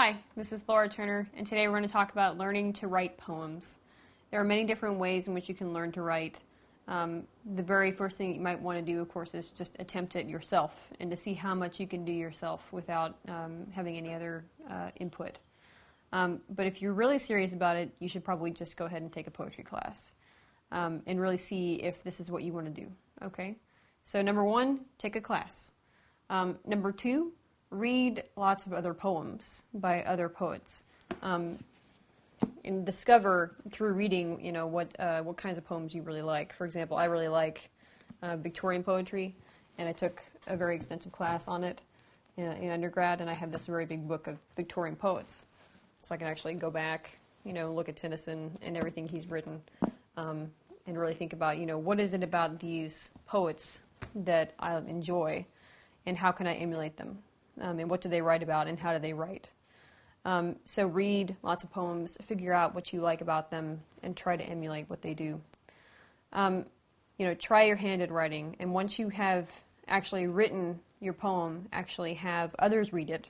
Hi, this is Laura Turner, and today we're going to talk about learning to write poems. There are many different ways in which you can learn to write. The very first thing you might want to do, of course, is just attempt it yourself and to see how much you can do yourself without having any other input. But if you're really serious about it, you should probably just go ahead and take a poetry class and really see if this is what you want to do. Okay? So number one, take a class. Number two, read lots of other poems by other poets, and discover through reading, what kinds of poems you really like. For example, I really like Victorian poetry, and I took a very extensive class on it in undergrad, and I have this very big book of Victorian poets, so I can actually go back, look at Tennyson and everything he's written, and really think about, what is it about these poets that I enjoy, and how can I emulate them? And what do they write about, and how do they write? So read lots of poems, figure out what you like about them, and try to emulate what they do. Try your hand at writing, and once you have actually written your poem, actually have others read it,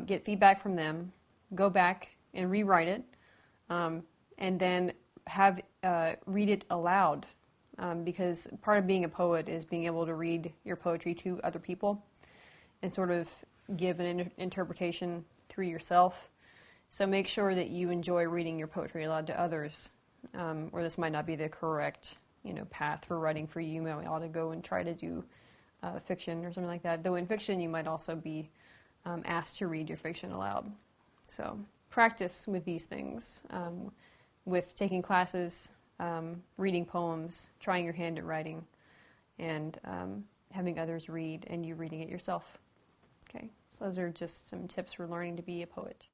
get feedback from them, go back and rewrite it, and then read it aloud, because part of being a poet is being able to read your poetry to other people and sort of give an interpretation through yourself. So make sure that you enjoy reading your poetry aloud to others, or this might not be the correct path for writing for you. You might ought to go and try to do fiction or something like that. Though in fiction you might also be asked to read your fiction aloud. So practice with these things, with taking classes, reading poems, trying your hand at writing, and having others read and you reading it yourself. Okay, so those are just some tips for learning to be a poet.